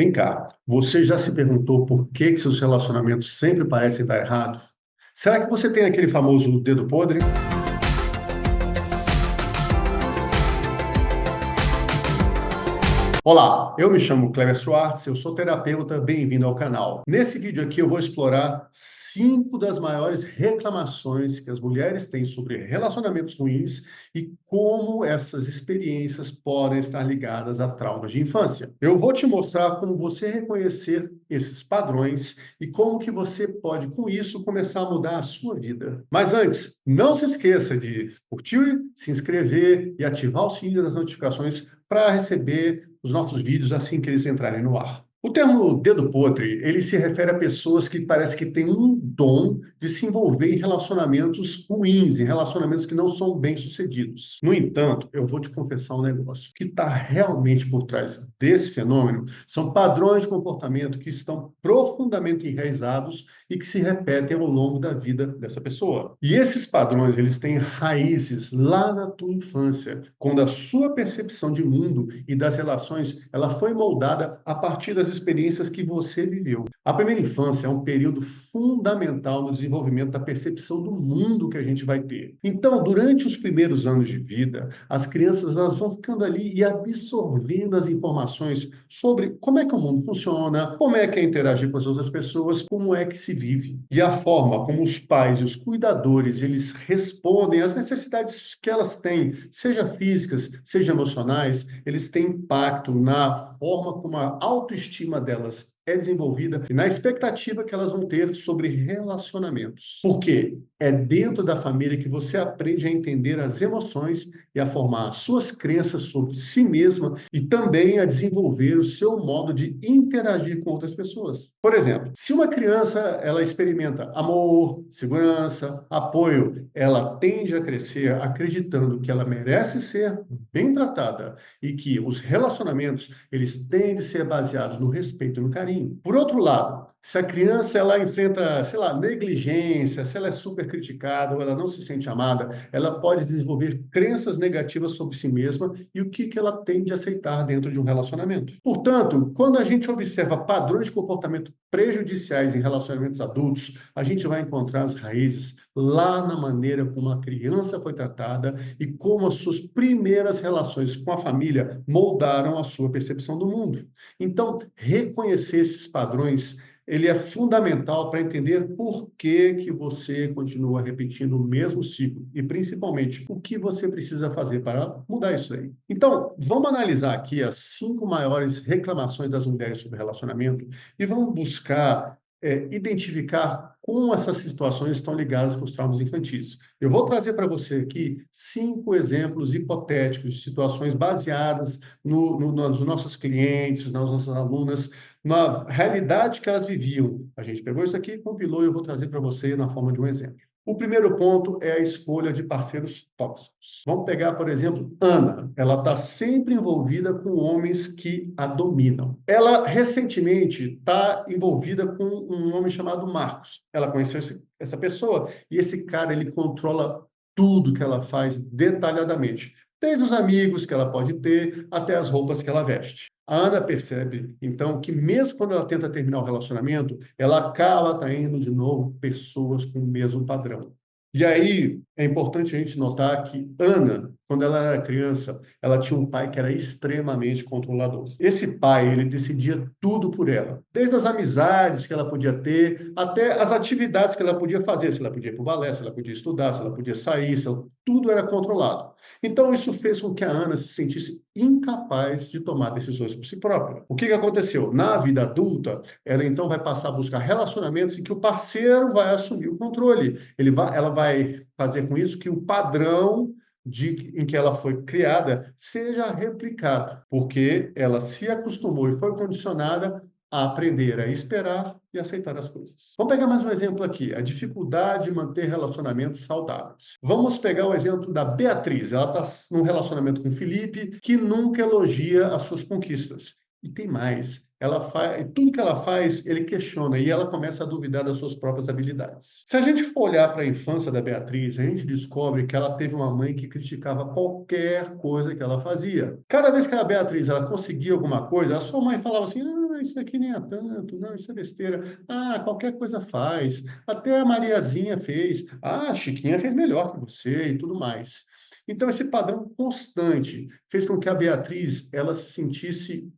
Vem cá, você já se perguntou por que seus relacionamentos sempre parecem dar errado? Será que você tem aquele famoso dedo podre? Olá, eu me chamo Cleber Schwartz, eu sou terapeuta, bem-vindo ao canal. Nesse vídeo aqui eu vou explorar 5 das maiores reclamações que as mulheres têm sobre relacionamentos ruins e como essas experiências podem estar ligadas a traumas de infância. Eu vou te mostrar como você reconhecer esses padrões e como que você pode, com isso, começar a mudar a sua vida. Mas antes, não se esqueça de curtir, se inscrever e ativar o sininho das notificações para receber os nossos vídeos assim que eles entrarem no ar. O termo dedo podre, ele se refere a pessoas que parece que têm um dom de se envolver em relacionamentos ruins, em relacionamentos que não são bem-sucedidos. No entanto, eu vou te confessar um negócio. O que está realmente por trás desse fenômeno são padrões de comportamento que estão profundamente enraizados e que se repetem ao longo da vida dessa pessoa. E esses padrões, eles têm raízes lá na tua infância, quando a sua percepção de mundo e das relações, ela foi moldada a partir das experiências que você viveu. A primeira infância é um período fundamental no desenvolvimento da percepção do mundo que a gente vai ter. Então, durante os primeiros anos de vida, as crianças elas vão ficando ali e absorvendo as informações sobre como é que o mundo funciona, como é que é interagir com as outras pessoas, como é que se vive. E a forma como os pais e os cuidadores, eles respondem às necessidades que elas têm, seja físicas, seja emocionais, eles têm impacto na forma como a autoestima delas é desenvolvida e na expectativa que elas vão ter sobre relacionamentos. Porque é dentro da família que você aprende a entender as emoções e a formar as suas crenças sobre si mesma e também a desenvolver o seu modo de interagir com outras pessoas. Por exemplo, se uma criança ela experimenta amor, segurança, apoio, ela tende a crescer acreditando que ela merece ser bem tratada e que os relacionamentos eles têm de ser baseados no respeito e no carinho. Por outro lado, se a criança ela enfrenta, sei lá, negligência, se ela é super criticada ou ela não se sente amada, ela pode desenvolver crenças negativas sobre si mesma e o que ela tem de aceitar dentro de um relacionamento. Portanto, quando a gente observa padrões de comportamento prejudiciais em relacionamentos adultos, a gente vai encontrar as raízes lá na maneira como a criança foi tratada e como as suas primeiras relações com a família moldaram a sua percepção do mundo. Então, reconhecer esses padrões ele é fundamental para entender por que você continua repetindo o mesmo ciclo e, principalmente, o que você precisa fazer para mudar isso aí. Então, vamos analisar aqui as 5 maiores reclamações das mulheres sobre relacionamento e vamos buscar identificar como essas situações estão ligadas com os traumas infantis. Eu vou trazer para você aqui 5 exemplos hipotéticos de situações baseadas nos nossos clientes, nas nossas alunas, na realidade que elas viviam. A gente pegou isso aqui, compilou e eu vou trazer para você na forma de um exemplo. O primeiro ponto é a escolha de parceiros tóxicos. Vamos pegar, por exemplo, Ana. Ela está sempre envolvida com homens que a dominam. Ela, recentemente, está envolvida com um homem chamado Marcos. Ela conheceu essa pessoa e esse cara, ele controla tudo que ela faz detalhadamente. Desde os amigos que ela pode ter até as roupas que ela veste. A Ana percebe, então, que mesmo quando ela tenta terminar o relacionamento, ela acaba atraindo de novo pessoas com o mesmo padrão. E aí, é importante a gente notar que Ana, quando ela era criança, ela tinha um pai que era extremamente controlador. Esse pai, ele decidia tudo por ela, desde as amizades que ela podia ter, até as atividades que ela podia fazer, se ela podia ir para o balé, se ela podia estudar, se ela podia sair, tudo era controlado. Então, isso fez com que a Ana se sentisse incapaz de tomar decisões por si própria. O que aconteceu? Na vida adulta, ela então vai passar a buscar relacionamentos em que o parceiro vai assumir o controle. Ela vai fazer com isso que o padrão em que ela foi criada seja replicado, porque ela se acostumou e foi condicionada a aprender a esperar e aceitar as coisas. Vamos pegar mais um exemplo aqui, a dificuldade de manter relacionamentos saudáveis. Vamos pegar o exemplo da Beatriz. Ela está num relacionamento com o Felipe, que nunca elogia as suas conquistas. E tem mais. Ela faz, tudo que ela faz, ele questiona e ela começa a duvidar das suas próprias habilidades. Se a gente for olhar para a infância da Beatriz, a gente descobre que ela teve uma mãe que criticava qualquer coisa que ela fazia. Cada vez que a Beatriz ela conseguia alguma coisa, a sua mãe falava assim: ah, isso aqui nem é tanto, não, isso é besteira. Ah, qualquer coisa faz. Até a Mariazinha fez. Ah, a Chiquinha fez melhor que você e tudo mais. Então, esse padrão constante fez com que a Beatriz ela se sentisse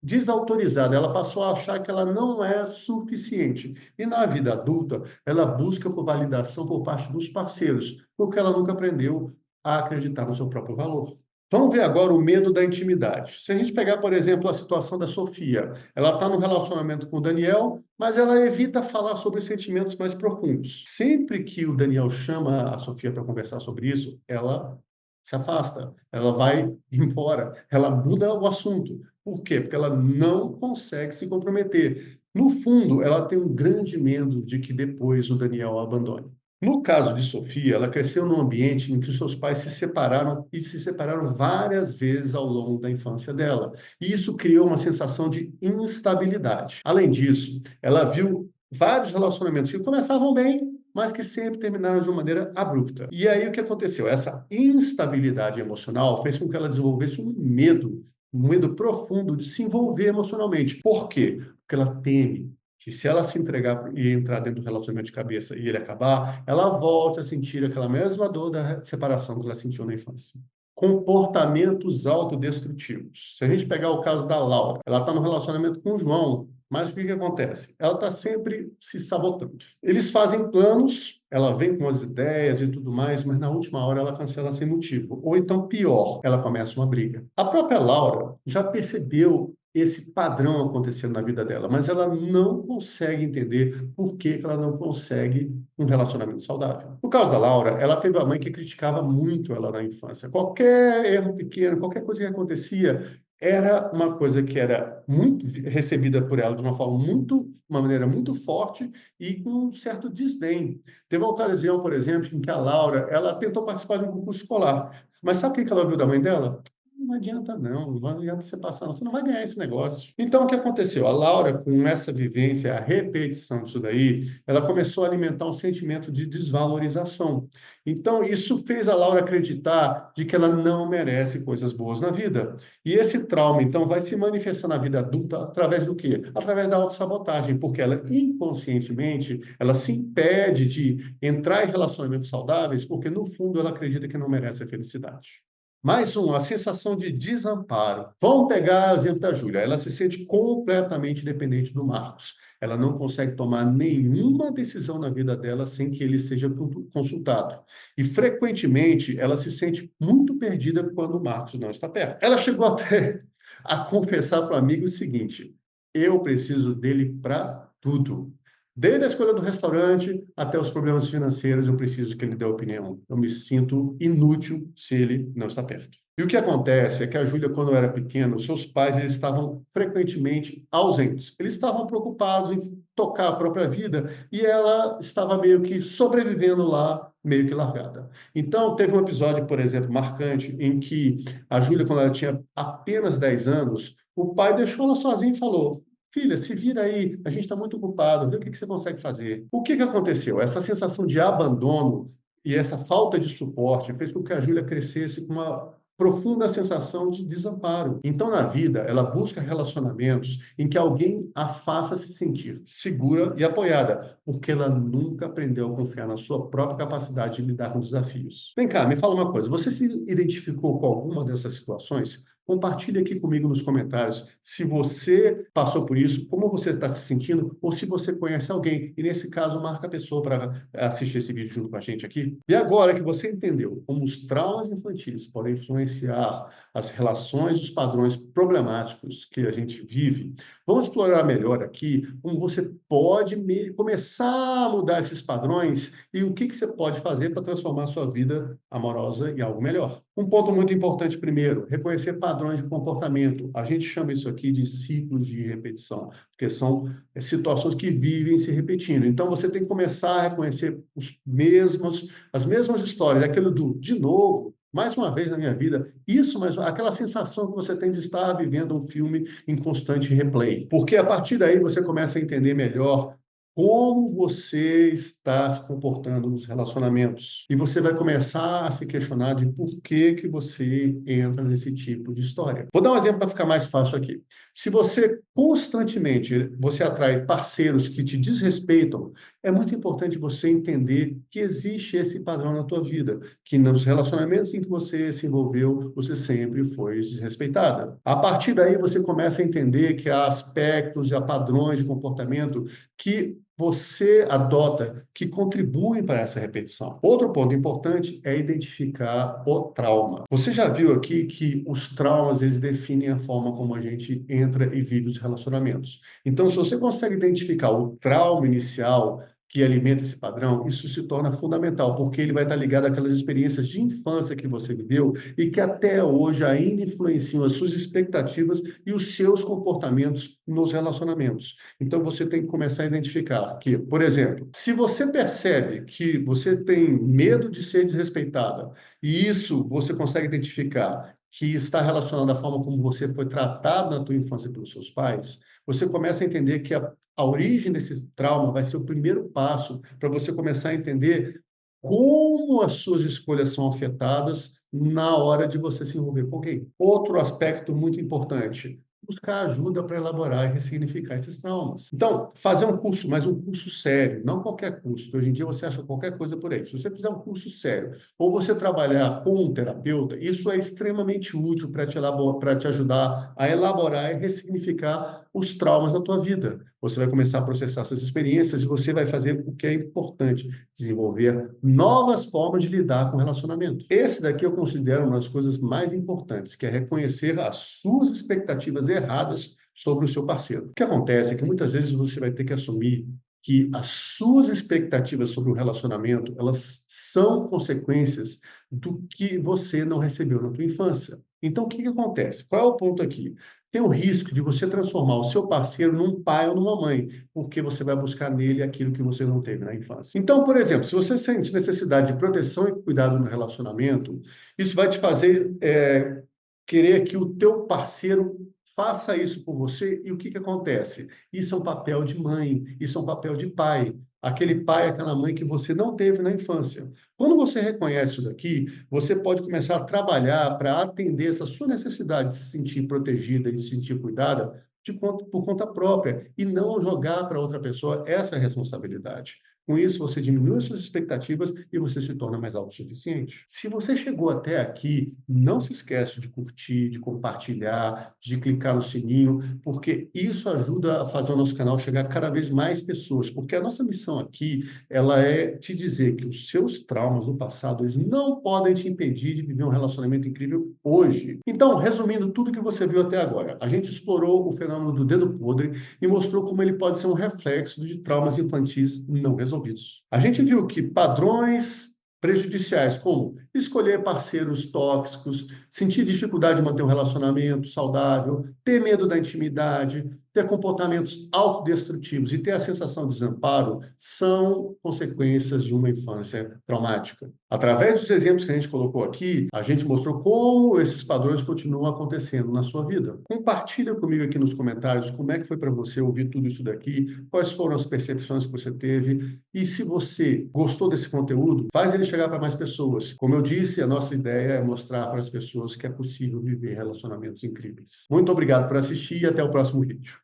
desautorizada, ela passou a achar que ela não é suficiente. E na vida adulta, ela busca por validação por parte dos parceiros, porque ela nunca aprendeu a acreditar no seu próprio valor. Vamos ver agora o medo da intimidade. Se a gente pegar, por exemplo, a situação da Sofia, ela está no relacionamento com o Daniel, mas ela evita falar sobre sentimentos mais profundos. Sempre que o Daniel chama a Sofia para conversar sobre isso, ela se afasta, ela vai embora, ela muda o assunto. Por quê? Porque ela não consegue se comprometer. No fundo, ela tem um grande medo de que depois o Daniel a abandone. No caso de Sofia, ela cresceu num ambiente em que os seus pais se separaram e se separaram várias vezes ao longo da infância dela. E isso criou uma sensação de instabilidade. Além disso, ela viu vários relacionamentos que começavam bem, mas que sempre terminaram de uma maneira abrupta. E aí o que aconteceu? Essa instabilidade emocional fez com que ela desenvolvesse um medo profundo de se envolver emocionalmente. Por quê? Porque ela teme que se ela se entregar e entrar dentro do relacionamento de cabeça e ele acabar, ela volte a sentir aquela mesma dor da separação que ela sentiu na infância. Comportamentos autodestrutivos. Se a gente pegar o caso da Laura, ela está no relacionamento com o João, mas o que que acontece? Ela está sempre se sabotando. Eles fazem planos, ela vem com as ideias e tudo mais, mas na última hora ela cancela sem motivo. Ou então, pior, ela começa uma briga. A própria Laura já percebeu esse padrão acontecendo na vida dela, mas ela não consegue entender por que que ela não consegue um relacionamento saudável. No caso da Laura, ela teve uma mãe que criticava muito ela na infância. Qualquer erro pequeno, qualquer coisa que acontecia, era uma coisa que era muito recebida por ela de uma maneira muito forte e com um certo desdém. Teve uma ocasião, por exemplo, em que a Laura, ela tentou participar de um concurso escolar, mas sabe o que que ela ouviu da mãe dela? Não adianta não adianta você passar, não, você não vai ganhar esse negócio. Então, o que aconteceu? A Laura, com essa vivência, a repetição disso daí, ela começou a alimentar um sentimento de desvalorização. Então, isso fez a Laura acreditar de que ela não merece coisas boas na vida. E esse trauma, então, vai se manifestar na vida adulta através do quê? Através da autossabotagem, porque ela, inconscientemente, ela se impede de entrar em relacionamentos saudáveis, porque, no fundo, ela acredita que não merece a felicidade. Mais um, a sensação de desamparo. Vamos pegar o exemplo da Júlia. Ela se sente completamente dependente do Marcos. Ela não consegue tomar nenhuma decisão na vida dela sem que ele seja consultado. E, frequentemente, ela se sente muito perdida quando o Marcos não está perto. Ela chegou até a confessar para o amigo o seguinte: eu preciso dele para tudo. Desde a escolha do restaurante até os problemas financeiros, eu preciso que ele dê opinião. Eu me sinto inútil se ele não está perto. E o que acontece é que a Júlia, quando era pequena, os seus pais eles estavam frequentemente ausentes. Eles estavam preocupados em tocar a própria vida e ela estava meio que sobrevivendo lá, meio que largada. Então, teve um episódio, por exemplo, marcante, em que a Júlia, quando ela tinha apenas 10 anos, o pai deixou ela sozinha e falou: filha, se vira aí, a gente está muito ocupado, vê o que que você consegue fazer. O que que aconteceu? Essa sensação de abandono e essa falta de suporte fez com que a Júlia crescesse com uma profunda sensação de desamparo. Então, na vida, ela busca relacionamentos em que alguém a faça se sentir segura e apoiada, porque ela nunca aprendeu a confiar na sua própria capacidade de lidar com desafios. Vem cá, me fala uma coisa, você se identificou com alguma dessas situações? Compartilhe aqui comigo nos comentários se você passou por isso, como você está se sentindo, ou se você conhece alguém. E, nesse caso, marca a pessoa para assistir esse vídeo junto com a gente aqui. E agora que você entendeu como os traumas infantis podem influenciar as relações, os padrões problemáticos que a gente vive, vamos explorar melhor aqui como você pode começar a mudar esses padrões e o que que você pode fazer para transformar a sua vida amorosa em algo melhor. Um ponto muito importante primeiro, reconhecer padrões de comportamento. A gente chama isso aqui de ciclos de repetição, porque são situações que vivem se repetindo. Então, você tem que começar a reconhecer as mesmas histórias, aquilo do de novo. mais uma vez na minha vida, isso, mas aquela sensação que você tem de estar vivendo um filme em constante replay. Porque a partir daí você começa a entender melhor como você está se comportando nos relacionamentos. E você vai começar a se questionar de por que você entra nesse tipo de história. Vou dar um exemplo para ficar mais fácil aqui. Se você constantemente você atrai parceiros que te desrespeitam, é muito importante você entender que existe esse padrão na tua vida, que nos relacionamentos em que você se envolveu, você sempre foi desrespeitada. A partir daí você começa a entender que há aspectos e há padrões de comportamento que você adota que contribuem para essa repetição. Outro ponto importante é identificar o trauma. Você já viu aqui que os traumas, eles definem a forma como a gente entra e vive os relacionamentos. Então, se você consegue identificar o trauma inicial que alimenta esse padrão, isso se torna fundamental, porque ele vai estar ligado àquelas experiências de infância que você viveu e que até hoje ainda influenciam as suas expectativas e os seus comportamentos nos relacionamentos. Então, você tem que começar a identificar que, por exemplo, se você percebe que você tem medo de ser desrespeitada, e isso você consegue identificar que está relacionado à forma como você foi tratado na tua infância pelos seus pais, você começa a entender que a origem desse trauma vai ser o primeiro passo para você começar a entender como as suas escolhas são afetadas na hora de você se envolver com alguém. Outro aspecto muito importante, buscar ajuda para elaborar e ressignificar esses traumas. Então, fazer um curso, mas um curso sério, não qualquer curso. Hoje em dia você acha qualquer coisa por aí. Se você fizer um curso sério, ou você trabalhar com um terapeuta, isso é extremamente útil para te ajudar a elaborar e ressignificar os traumas da tua vida. Você vai começar a processar essas experiências e você vai fazer o que é importante, desenvolver novas formas de lidar com o relacionamento. Esse daqui eu considero uma das coisas mais importantes, que é reconhecer as suas expectativas erradas sobre o seu parceiro. O que acontece é que muitas vezes você vai ter que assumir que as suas expectativas sobre o relacionamento, elas são consequências do que você não recebeu na tua infância. Então, o que acontece? Qual é o ponto aqui? Tem o risco de você transformar o seu parceiro num pai ou numa mãe, porque você vai buscar nele aquilo que você não teve na infância. Então, por exemplo, se você sente necessidade de proteção e cuidado no relacionamento, isso vai te fazer querer que o teu parceiro faça isso por você, e o que acontece? Isso é um papel de mãe, isso é um papel de pai. Aquele pai, aquela mãe que você não teve na infância. Quando você reconhece isso daqui, você pode começar a trabalhar para atender essa sua necessidade de se sentir protegida e de se sentir cuidada por conta própria, e não jogar para outra pessoa essa responsabilidade. Com isso, você diminui as suas expectativas e você se torna mais autossuficiente. Se você chegou até aqui, não se esquece de curtir, de compartilhar, de clicar no sininho, porque isso ajuda a fazer o nosso canal chegar a cada vez mais pessoas. Porque a nossa missão aqui, ela é te dizer que os seus traumas do passado, eles não podem te impedir de viver um relacionamento incrível hoje. Então, resumindo tudo que você viu até agora, a gente explorou o fenômeno do dedo podre e mostrou como ele pode ser um reflexo de traumas infantis não resolvidos. A gente viu que padrões prejudiciais, como escolher parceiros tóxicos, sentir dificuldade de manter um relacionamento saudável, ter medo da intimidade, ter comportamentos autodestrutivos e ter a sensação de desamparo, são consequências de uma infância traumática. Através dos exemplos que a gente colocou aqui, a gente mostrou como esses padrões continuam acontecendo na sua vida. Compartilha comigo aqui nos comentários como é que foi para você ouvir tudo isso daqui, quais foram as percepções que você teve, e se você gostou desse conteúdo, faz ele chegar para mais pessoas. Como eu disse, a nossa ideia é mostrar para as pessoas que é possível viver relacionamentos incríveis. Muito obrigado por assistir e até o próximo vídeo.